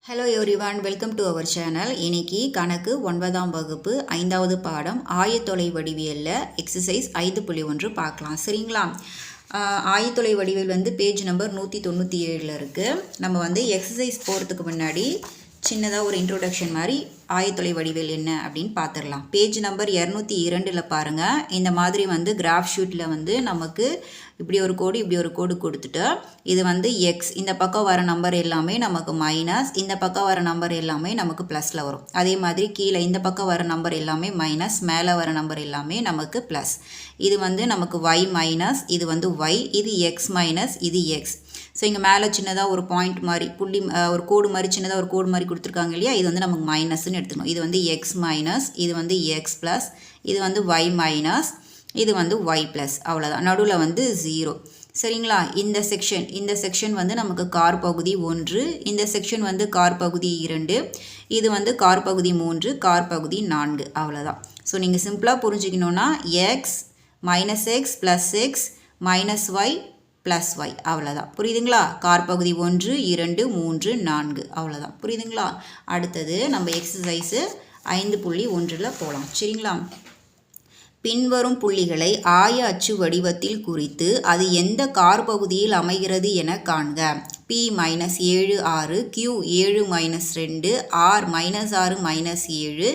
Hello everyone, welcome to our channel. இன்னைக்கு கணக்கு 9ஆம் வகுப்பு 5வது பாடம் ஆயத்தொலை வடிவியல்ல எக்ஸசைஸ் 5.1 பார்க்கலாம். சரிங்களா? ஆயத்தொலை வடிவியல் வந்து பேஜ் நம்பர் 197ல இருக்கு. நம்ம வந்து எக்ஸசைஸ் போறதுக்கு முன்னாடி சின்னதா ஒரு இன்ட்ரோடக்ஷன் மாதிரி ஆயத்தொலை வடிவியல் என்ன அப்படின்னு பார்த்துடலாம். பேஜ் நம்பர் 202ல பாருங்க. இந்த மாதிரி வந்து கிராஃப் ஷீட்ல வந்து நமக்கு இப்படி ஒரு கோடு கொடுத்துட்டு இது வந்து எக்ஸ், இந்த பக்கம் வர நம்பர் எல்லாமே நமக்கு மைனஸ், இந்த பக்கம் வர நம்பர் எல்லாமே நமக்கு ப்ளஸில் வரும். அதே மாதிரி கீழே இந்த பக்கம் வர நம்பர் எல்லாமே மைனஸ், மேலே வர நம்பர் எல்லாமே நமக்கு ப்ளஸ். இது வந்து நமக்கு ஒய் மைனஸ், இது வந்து ஒய், இது எக்ஸ் மைனஸ், இது எக்ஸ். ஸோ இங்கே மேலே சின்னதாக ஒரு பாயிண்ட் மாதிரி புள்ளி ஒரு கோடு மாதிரி சின்னதாக ஒரு கோடு மாதிரி கொடுத்துருக்காங்க இல்லையா, இது வந்து நமக்கு மைனஸ்ன்னு எடுத்துக்கணும். இது வந்து எக்ஸ் மைனஸ், இது வந்து எக்ஸ் ப்ளஸ், இது வந்து ஒய் மைனஸ், இது வந்து y ப்ளஸ். அவ்வளோதான். நடுவில் வந்து 0. சரிங்களா? இந்த செக்ஷன் வந்து நமக்கு கார் பகுதி 1, இந்த செக்ஷன் வந்து கார் பகுதி 2, இது வந்து கார் பகுதி 3, கார் பகுதி 4. அவ்வளோதான். ஸோ நீங்கள் சிம்பிளாக புரிஞ்சுக்கணுன்னா X minus X plus X minus Y plus Y. அவ்வளோதான். புரியுதுங்களா? கார் பகுதி 1, 2, 3, 4. அவ்வளோதான். புரியுதுங்களா? அடுத்தது நம்ம எக்ஸசைஸு 5.1ல் போகலாம். சரிங்களா? பின்வரும் புள்ளிகளை ஆய அச்சு வடிவத்தில் குறித்து அது எந்த கார் பகுதியில் அமைகிறது என காண்க. P -7 6, Q 7 -2, R -6 -7,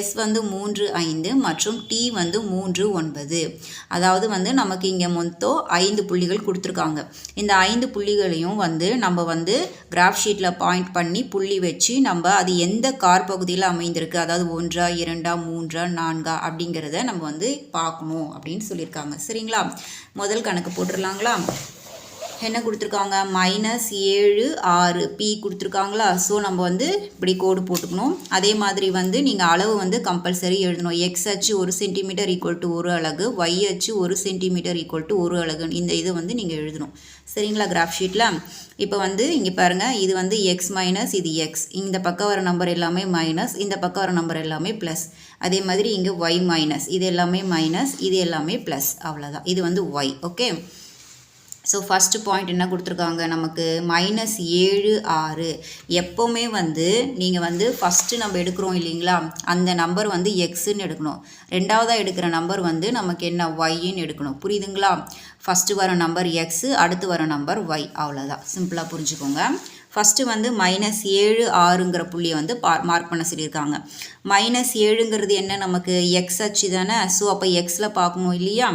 S வந்து 3 5 மற்றும் T வந்து 3 9. அதாவது வந்து நமக்கு இங்கே மொத்தம் 5 புள்ளிகள் கொடுத்துருக்காங்க. இந்த 5 புள்ளிகளையும் வந்து நம்ம வந்து கிராஃப் ஷீட்டில் பாயிண்ட் பண்ணி புள்ளி வச்சு நம்ம அது எந்த கார் பகுதியில் அமைந்திருக்கு, அதாவது 1 2 3 4 அப்படிங்கிறத நம்ம வந்து பார்க்கணும் அப்படின்னு சொல்லியிருக்காங்க. சரிங்களா? முதல் கணக்கு போட்டுடலாங்களா? என்ன கொடுத்துருக்காங்க? -7 6 P கொடுத்துருக்காங்களா? ஸோ நம்ம வந்து இப்படி கோடு போட்டுக்கணும். அதே மாதிரி வந்து நீங்கள் அளவு வந்து கம்பல்சரி எழுதணும். எக்ஸ் அச்சு 1 சென்டிமீட்டர் ஈக்குவல் டு 1 அலகு, ஒய் அச்சு 1 சென்டிமீட்டர் ஈக்குவல் டு 1 அலகு. இந்த இதை வந்து நீங்கள் எழுதணும். சரிங்களா? கிராஃப் ஷீட்டில் இப்போ வந்து இங்கே பாருங்கள், இது வந்து எக்ஸ் மைனஸ், இது எக்ஸ், இந்த பக்கம் வர நம்பர் எல்லாமே மைனஸ், இந்த பக்கம் வர நம்பர் எல்லாமே ப்ளஸ். அதே மாதிரி இங்கே ஒய் மைனஸ், இது எல்லாமே மைனஸ், இது எல்லாமே ப்ளஸ். அவ்வளோதான். இது வந்து Y. Okay. So first point என்ன கொடுத்துருக்காங்க நமக்கு? -7 6. எப்போவுமே வந்து நீங்கள் வந்து ஃபஸ்ட்டு நம்ம எடுக்கிறோம் இல்லைங்களா, அந்த நம்பர் வந்து எக்ஸுன்னு எடுக்கணும். ரெண்டாவதாக எடுக்கிற நம்பர் வந்து நமக்கு என்ன? ஒய்ன்னு எடுக்கணும். புரியுதுங்களா? ஃபஸ்ட்டு வர நம்பர் எக்ஸு, அடுத்து வர நம்பர் ஒய். அவ்வளோதான். சிம்பிளாக புரிஞ்சுக்கோங்க. ஃபஸ்ட்டு வந்து -7 6ங்கிற புள்ளியை வந்து மார்க் பண்ண சொல்லியிருக்காங்க. -7ங்கிறது என்ன நமக்கு? எக்ஸ் அச்சு தானே. ஸோ அப்போ எக்ஸில் பார்க்கணும் இல்லையா?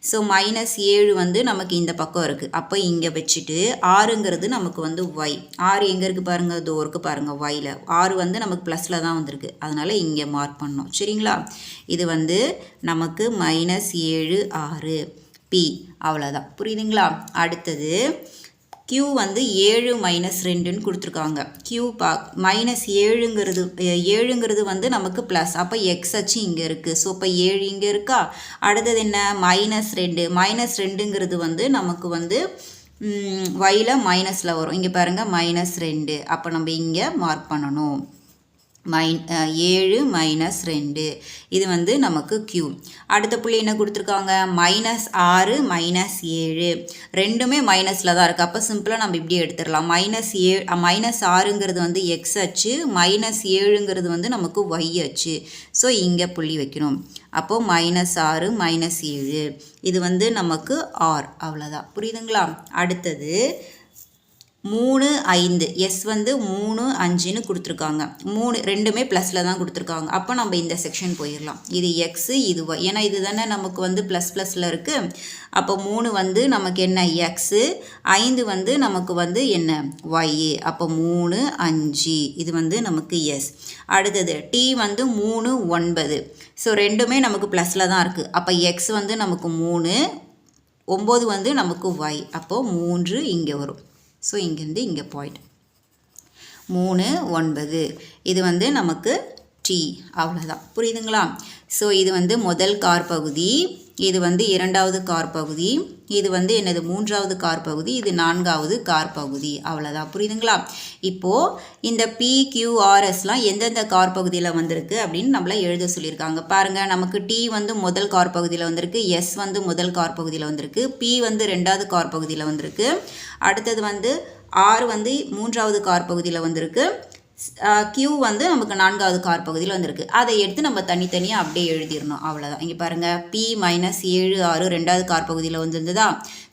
ஸோ -7 வந்து நமக்கு இந்த பக்கம் இருக்குது. அப்போ இங்கே வச்சுட்டு 6ங்கிறது நமக்கு வந்து ஒய். 6 எங்கே இருக்குது பாருங்கள்? இதோ இருக்குது பாருங்கள், ஒயில். 6 வந்து நமக்கு ப்ளஸில் தான் வந்திருக்கு. அதனால் இங்கே மார்க் பண்ணோம். சரிங்களா? இது வந்து நமக்கு -7 6 P. அவ்வளோதான். புரியுதுங்களா? அடுத்தது Q வந்து 7 -2ன்னு கொடுத்துருக்காங்க. Q -7ங்கிறது வந்து நமக்கு ப்ளஸ். அப்போ எக்ஸ் அச்சு இங்கே இருக்குது. ஸோ இப்போ 7 இங்கே இருக்கா? அடுத்தது என்ன? -2. -2ங்கிறது வந்து நமக்கு வந்து ஒயில் மைனஸில் வரும். இங்கே பாருங்கள், -2. அப்போ நம்ம இங்கே மார்க் பண்ணணும். 7 -2. இது வந்து நமக்கு Q. அடுத்த புள்ளி என்ன கொடுத்துருக்காங்க? -6 -7. ரெண்டுமே மைனஸில் தான் இருக்குது. அப்போ சிம்பிளாக நம்ம இப்படி எடுத்துடலாம். -6ங்கிறது வந்து எக்ஸ் அச்சு, -7ங்கிறது வந்து நமக்கு ஒய் அச்சு. ஸோ இங்கே புள்ளி வைக்கணும். அப்போது -6 -7. இது வந்து நமக்கு R. அவ்வளோதான். புரியுதுங்களா? அடுத்தது 3 5. எஸ் வந்து 3 5ன்னு கொடுத்துருக்காங்க. ரெண்டுமே ப்ளஸில் தான் கொடுத்துருக்காங்க. அப்போ நம்ம இந்த செக்ஷன் போயிடலாம். இது எக்ஸு, இது ஒய். ஏன்னா இது தானே நமக்கு வந்து ப்ளஸில் இருக்குது. அப்போ 3 வந்து நமக்கு என்ன? எக்ஸு. 5 வந்து நமக்கு வந்து என்ன? ஒய். அப்போ 3 5. இது வந்து நமக்கு எஸ். அடுத்தது டி வந்து 3 9. ஸோ ரெண்டுமே நமக்கு ப்ளஸில் தான் இருக்குது. அப்போ எக்ஸ் வந்து நமக்கு 3, 9 வந்து நமக்கு ஒய். அப்போது 3 இங்கே வரும். ஸோ இங்கேருந்து இங்கே பாயிண்ட் 3 9. இது வந்து நமக்கு T. அவ்வளோதான். புரியுதுங்களா? ஸோ இது வந்து முதல் கார் பகுதி, இது வந்து இரண்டாவது கார் பகுதி, இது வந்து என்னது? மூன்றாவது கார் பகுதி, இது நான்காவது கார் பகுதி. அவ்வளோதான். புரியுதுங்களா? இப்போது இந்த PQRSலாம் எந்தெந்த கார் பகுதியில் வந்திருக்கு அப்படின்னு நம்மள எழுத சொல்லியிருக்காங்க. பாருங்கள், நமக்கு T வந்து முதல் கார் பகுதியில் வந்திருக்கு, S வந்து முதல் கார் பகுதியில் வந்திருக்கு, P வந்து ரெண்டாவது கார் பகுதியில் வந்திருக்கு, அடுத்தது வந்து R வந்து மூன்றாவது கார் பகுதியில் வந்திருக்கு, Q வந்து நமக்கு 4வது கார் பகுதியில் வந்திருக்கு. அதை எடுத்து நம்ம தனித்தனியாக அப்படியே எழுதிடணும். அவ்வளோதான். இங்கே பாருங்கள், P மைனஸ் 7 6 2வது கார் பகுதியில் வந்திருந்ததா,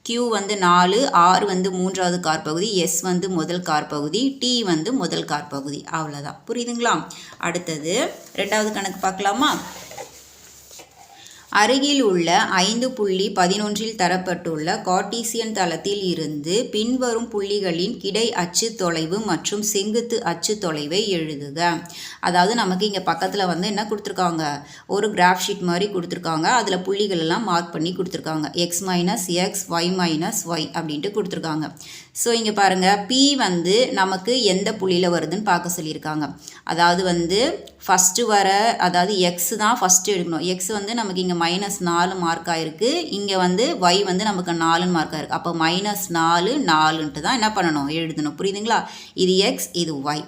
Q வந்து 4, R வந்து 3வது கார் பகுதி, S வந்து முதல் கார் பகுதி, T வந்து முதல் கார் பகுதி. அவ்வளோதான். புரியுதுங்களா? அடுத்தது 2வது கணக்கு பார்க்கலாமா? அருகில் உள்ள 5.11 தரப்பட்டுள்ள கார்ட்டீசியன் தளத்தில் இருந்து பின்வரும் புள்ளிகளின் கிடை அச்சு தொலைவு மற்றும் செங்குத்து அச்சு தொலைவை எழுதுக. அதாவது நமக்கு இங்கே பக்கத்தில் வந்து என்ன கொடுத்துருக்காங்க, ஒரு கிராஃப் ஷீட் மாதிரி கொடுத்துருக்காங்க. அதில் புள்ளிகள் எல்லாம் மார்க் பண்ணி கொடுத்துருக்காங்க. X minus X, Y minus Y அப்படின்ட்டு கொடுத்துருக்காங்க. ஸோ இங்கே பாருங்கள், P வந்து நமக்கு எந்த புள்ளியில் வருதுன்னு பார்க்க சொல்லியிருக்காங்க. அதாவது வந்து ஃபஸ்ட்டு வர, அதாவது எக்ஸ் தான் ஃபஸ்ட்டு எடுக்கணும். எக்ஸ் வந்து நமக்கு இங்கே -4 மார்க் ஆகிருக்கு. இங்கே வந்து ஒய் வந்து நமக்கு 4 மார்க் ஆகிருக்கு. அப்போ -4 4ன்ட்டு தான் என்ன பண்ணணும், எழுதணும். புரியுதுங்களா? இது எக்ஸ், இது ஒய்.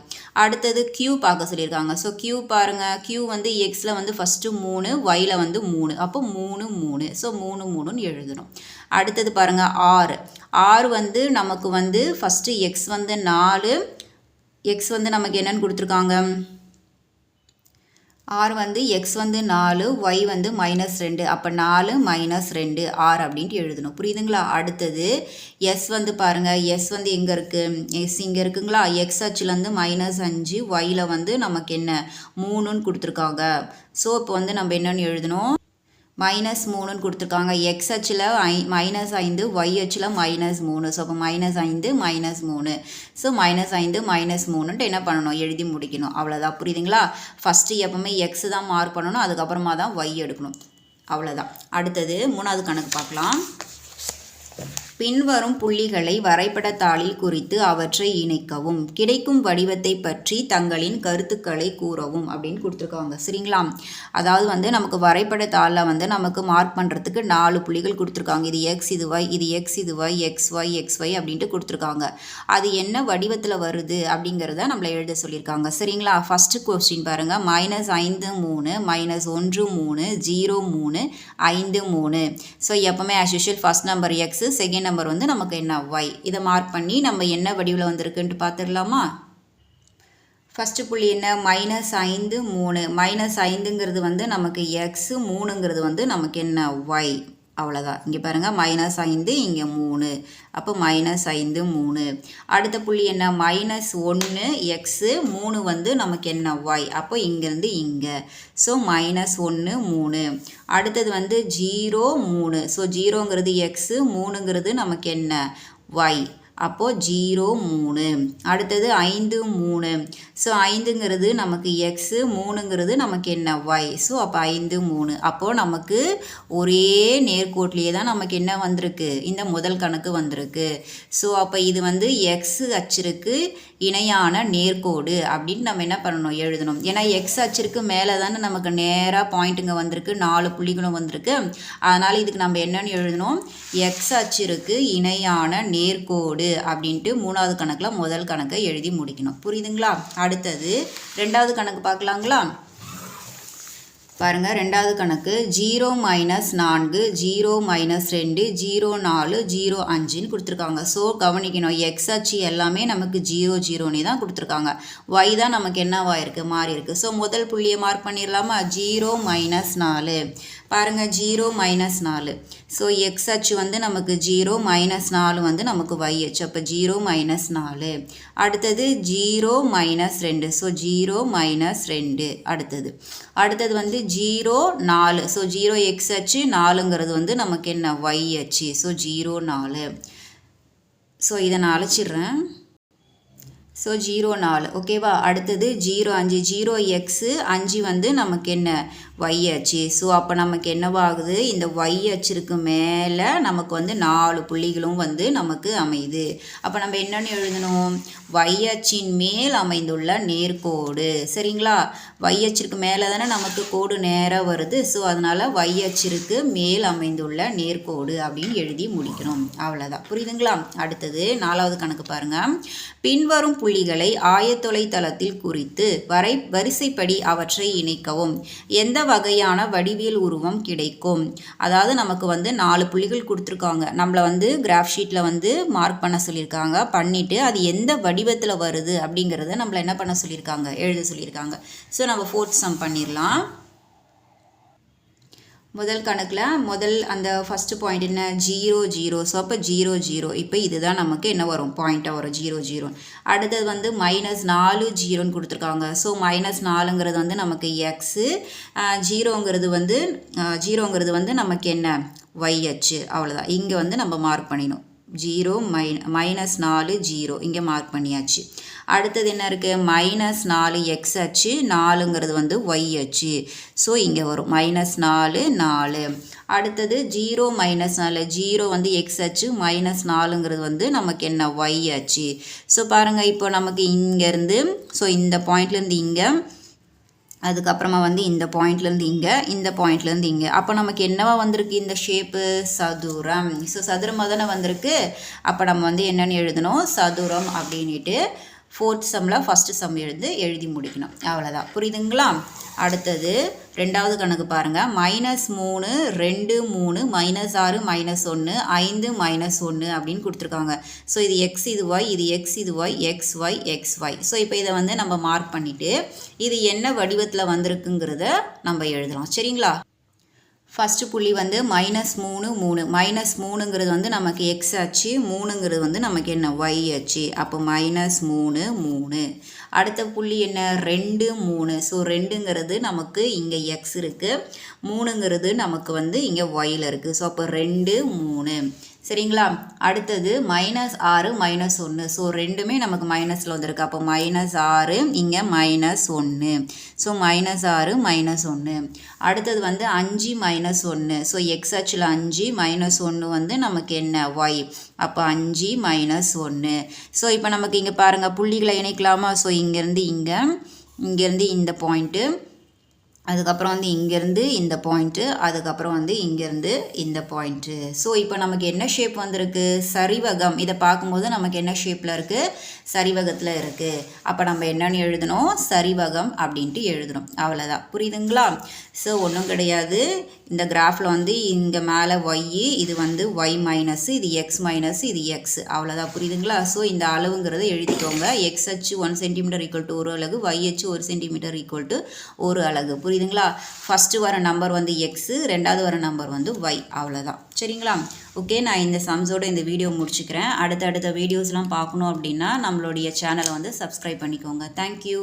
அடுத்தது Q பார்க்க சொல்லியிருக்காங்க. ஸோ Q பாருங்கள், Q வந்து எக்ஸில் வந்து ஃபஸ்ட்டு 3, ஒயில் வந்து 3. அப்போ 3 3. ஸோ 3 3ன்னு எழுதணும். அடுத்தது பாருங்கள், R வந்து நமக்கு வந்து ஃபஸ்ட்டு எக்ஸ் வந்து 4, எக்ஸ் வந்து நமக்கு என்னென்னு கொடுத்துருக்காங்க, R வந்து எக்ஸ் வந்து 4, ஒய் வந்து -2. அப்போ 4 -2 R அப்படின்ட்டு எழுதணும். புரியுதுங்களா? அடுத்தது S வந்து பாருங்கள், S வந்து எங்கே இருக்குது, எஸ் இங்கே இருக்குங்களா? எக்ஸ் அச்சில் வந்து -5, ஒயில் வந்து நமக்கு என்ன 3ன்னு கொடுத்துருக்காங்க. ஸோ இப்போ வந்து நம்ம என்னென்னு எழுதணும், -3ன்னு கொடுத்துருக்காங்க. எக்ஸ் அச்சில் -5, ஒய் அச்சில் -3. ஸோ அப்போ -5 -3. ஸோ -5 -3ன்ட்டு என்ன பண்ணணும், எழுதி முடிக்கணும். அவ்வளோதான். புரியுதுங்களா? ஃபஸ்ட்டு எப்போவுமே எக்ஸ் தான் மார்க் பண்ணணும், அதுக்கப்புறமா தான் ஒய் எடுக்கணும். அவ்வளோதான். அடுத்தது 3வது கணக்கு பார்க்கலாம். பின்வரும் புள்ளிகளை வரைபடத்தாளில் குறித்து அவற்றை இணைக்கவும். கிடைக்கும் வடிவத்தை பற்றி தங்களின் கருத்துக்களை கூறவும் அப்படின்னு கொடுத்துருக்காங்க. சரிங்களா? அதாவது வந்து நமக்கு வரைபடத்தாளில் வந்து நமக்கு மார்க் பண்ணுறதுக்கு 4 புள்ளிகள் கொடுத்துருக்காங்க. இது எக்ஸ், இது ஒய், இது எக்ஸ், இது Y, X Y, X Y அப்படின்ட்டு கொடுத்துருக்காங்க. அது என்ன வடிவத்தில் வருது அப்படிங்கிறத நம்மளை எழுத சொல்லியிருக்காங்க. சரிங்களா? ஃபஸ்ட்டு கொஸ்டின் பாருங்கள், -5 3, -1 3, 0 3, 5 3. ஸோ எப்போவுமே as usual first number x, second number வந்து நமக்கு என்ன ஒய். இதை மார்க் பண்ணி நம்ம என்ன வடிவில் வந்திருக்குன்ட்டு பார்த்துடலாமா? ஃபஸ்ட்டு புள்ளி என்ன, -5 3. -5ங்கிறது வந்து நமக்கு எக்ஸு, 3ங்கிறது வந்து நமக்கு என்ன ஒய். அவ்வளோதான். இங்கே பாருங்கள், -5 இங்கே 3. அப்போ -5 3. அடுத்த புள்ளி என்ன, -1 எக்ஸு, 3 வந்து நமக்கு என்ன ஒய். அப்போ இங்கேருந்து இங்கே. ஸோ -1 3. அடுத்தது வந்து 0 3. ஸோ 0ங்கிறது எக்ஸு, 3ங்கிறது நமக்கு என்ன ஒய். அப்போது 0 3. அடுத்தது 5 3. ஸோ 5ங்கிறது நமக்கு எக்ஸு, 3ங்கிறது நமக்கு என்ன ஒய். ஸோ அப்போ 5 3. அப்போது நமக்கு ஒரே நேர்கோட்டிலேயே தான் நமக்கு என்ன வந்திருக்கு, இந்த முதல் கணக்கு வந்திருக்கு. ஸோ அப்போ இது வந்து எக்ஸு அச்சிற்கு இணையான நேர்கோடு அப்படின்னு நம்ம என்ன பண்ணணும், எழுதணும். ஏன்னா எக்ஸ் அச்சிற்கு மேலே தானே நமக்கு நேராக பாயிண்ட்டுங்க வந்திருக்கு, 4 புள்ளிகளும் வந்திருக்கு. அதனால் இதுக்கு நம்ம என்னென்னு எழுதணும், எக்ஸ் அச்சிற்கு இணையான நேர்கோடு அப்படின்ட்டு 3வது கணக்கில் முதல் கணக்கை எழுதி முடிக்கணும். புரியுதுங்களா? அடுத்தது 2வது கணக்கு பார்க்கலாங்களா? பாருங்கள், 2வது கணக்கு 0 -4, 0 -2, 0 4, 0 5ன்னு கொடுத்துருக்காங்க. ஸோ கவனிக்கணும், எக்ஸ் அச்சு எல்லாமே நமக்கு 0 0ன்னு தான் கொடுத்துருக்காங்க. ஒய் தான் நமக்கு என்னவாயிருக்கு, மாறி இருக்குது. ஸோ முதல் புள்ளியை மார்க் பண்ணிடலாமா, 0 -4. பாருங்கள், 0 -4. ஸோ எக்ஸ் அச்சு வந்து நமக்கு 0, -4 வந்து நமக்கு ஒய் அச்சு. அப்போ 0 -4. அடுத்தது 0 -2. ஸோ 0 -2. அடுத்தது வந்து 0 4. ஸோ 0 எக்ஸ் அச்சு, 4ங்கிறது வந்து நமக்கு என்ன ஒய் அச்சு. ஸோ 0 4. ஸோ இதை நான் அழைச்சிட்றேன். ஸோ 0 4. ஓகேவா? அடுத்தது 0 5. 0 எக்ஸு, 5 வந்து நமக்கு என்ன ஒய் அச்சு. ஸோ அப்போ நமக்கு என்னவாகுது, இந்த ஒய் அச்சிற்கு மேலே நமக்கு வந்து 4 புள்ளிகளும் வந்து நமக்கு அமையுது. அப்போ நம்ம என்னென்னு எழுதணும், ஒய் அச்சின் மேல் அமைந்துள்ள நேர்கோடு. சரிங்களா? ஒய் அச்சிற்கு மேலே தானே நமக்கு கோடு நேராக வருது. ஸோ அதனால் ஒய் அச்சிற்கு மேல் அமைந்துள்ள நேர்கோடு அப்படின்னு எழுதி முடிக்கணும். அவ்வளோதான். புரியுதுங்களா? அடுத்தது 4வது கணக்கு பாருங்கள். பின்வரும் புள்ளிகளை ஆயத்தொலை தளத்தில் குறித்து வரிசைப்படி அவற்றை இணைக்கவும். எந்த வகையான வடிவியல் உருவம் கிடைக்கும். அதாவது நமக்கு வந்து 4 புள்ளிகள் கொடுத்துருக்காங்க. நம்மளை வந்து கிராஃப் ஷீட்டில் வந்து மார்க் பண்ண சொல்லியிருக்காங்க. பண்ணிவிட்டு அது எந்த வடிவத்தில் வருது அப்படிங்கிறத நம்மளை என்ன பண்ண சொல்லியிருக்காங்க, எழுத சொல்லியிருக்காங்க. ஸோ நம்ம 4th சம் பண்ணிடலாம். முதல் கணக்கில் அந்த ஃபஸ்ட்டு பாயிண்ட் என்ன, 0 0. ஸோ அப்போ 0 0. இப்போ இதுதான் நமக்கு என்ன வரும், பாயிண்ட்டாக வரும் 0 0. அடுத்தது வந்து -4 0ன்னு கொடுத்துருக்காங்க. ஸோ -4ங்கிறது வந்து நமக்கு எக்ஸு, 0ங்கிறது வந்து நமக்கு என்ன, y அச்சு. அவ்வளோதான். இங்கே வந்து நம்ம மார்க் பண்ணிடணும். 0 -4 0 இங்கே மார்க் பண்ணியாச்சு. அடுத்தது என்ன இருக்குது, -4 எக்ஸ் அச்சு, 4ங்கிறது வந்து y அச்சு. ஸோ இங்கே வரும் -4 4. அடுத்தது 0 -4, 0 வந்து எக்ஸ் அச்சு, -4ங்கிறது வந்து நமக்கு என்ன, y அச்சு. ஸோ பாருங்கள், இப்போ நமக்கு இங்கேருந்து, ஸோ இந்த பாயிண்ட்லேருந்து இங்கே, அதுக்கப்புறமா வந்து இந்த பாயிண்ட்லேருந்து இங்கே, இந்த பாயிண்ட்லேருந்து இங்கே. அப்போ நமக்கு என்னவா வந்திருக்கு இந்த ஷேப்பு, சதுரம். ஸோ சதுரமாக தானே வந்திருக்கு. அப்போ நம்ம வந்து என்னென்னு எழுதணும், சதுரம் அப்படின்ட்டு 4th சம்மில் ஃபஸ்ட்டு சம் எழுதி முடிக்கணும். அவ்வளோதான். புரியுதுங்களா? அடுத்தது ரெண்டாவது கணக்கு பாருங்கள். -3 2 3 -6 -1 5 -1 அப்படின்னு கொடுத்துருக்காங்க. ஸோ இது எக்ஸ், இது ஒய், இது எக்ஸ், இது Y, X Y X Y. So இப்போ இதை வந்து நம்ம மார்க் பண்ணிவிட்டு இது என்ன வடிவத்தில் வந்திருக்குங்கிறத நம்ம எழுதலாம். சரிங்களா? ஃபஸ்ட்டு புள்ளி வந்து -3 3. -3ங்கிறது வந்து நமக்கு எக்ஸ் ஆச்சு, 3ங்கிறது வந்து நமக்கு என்ன, y ஆச்சு. அப்போ -3 3. அடுத்த புள்ளி என்ன, 2 3. ஸோ 2ங்கிறது நமக்கு இங்கே எக்ஸ் இருக்குது, 3ங்கிறது நமக்கு வந்து இங்கே ஒயில் இருக்குது. ஸோ அப்போ 2 3. சரிங்களா? அடுத்தது -6 -1. ஸோ ரெண்டுமே நமக்கு மைனஸில் வந்திருக்கு. அப்போ -6 இங்கே -1. ஸோ -6 -1. அடுத்தது வந்து 5 -1. ஸோ எக்ஸ் அச்சில் 5 -1 வந்து நமக்கு என்ன, y. அப்போ 5 -1. ஸோ இப்போ நமக்கு இங்கே பாருங்கள், புள்ளிகளை இணைக்கலாமா? ஸோ இங்கேருந்து இங்கே, இங்கேருந்து இந்த பாயிண்ட்டு, அதுக்கப்புறம் வந்து இங்கேருந்து இந்த பாயிண்ட்டு, அதுக்கப்புறம் வந்து இங்கேருந்து இந்த பாயிண்ட்டு. ஸோ இப்போ நமக்கு என்ன ஷேப் வந்திருக்கு, சரிவகம். இதை பார்க்கும்போது நமக்கு என்ன ஷேப்பில் இருக்குது, சரிவகத்தில் இருக்குது. அப்போ நம்ம என்னென்னு எழுதணும், சரிவகம் அப்படின்ட்டு எழுதணும். அவ்வளோதான். புரியுதுங்களா? ஸோ ஒன்றும் கிடையாது. இந்த கிராஃபில் வந்து இங்கே மேலே ஒய், இது வந்து ஒய் மைனஸ், இது எக்ஸ் மைனஸ், இது எக்ஸ். அவ்வளோதான். புரியுதுங்களா? ஸோ இந்த அளவுங்கிறத எழுதிக்கோங்க. எக்ஸ் அச்சு 1 சென்டிமீட்டர் ஈக்குவல் டு 1 அலகு, ஒய் அச்சு 1 சென்டிமீட்டர் ஈக்குவல் டு 1 அலகு. புரியுதுங்களா? ஃபஸ்ட்டு வர நம்பர் வந்து எக்ஸு, ரெண்டாவது வர நம்பர் வந்து ஒய். அவ்வளோதான். சரிங்களா? ஓகே, நான் இந்த சம்ஸோட இந்த வீடியோ முடிச்சுக்கிறேன். அடுத்த வீடியோஸ்லாம் பார்க்கணும் அப்படின்னா நம்மளுடைய சேனலை வந்து சப்ஸ்கிரைப் பண்ணிக்கோங்க. தேங்க்யூ.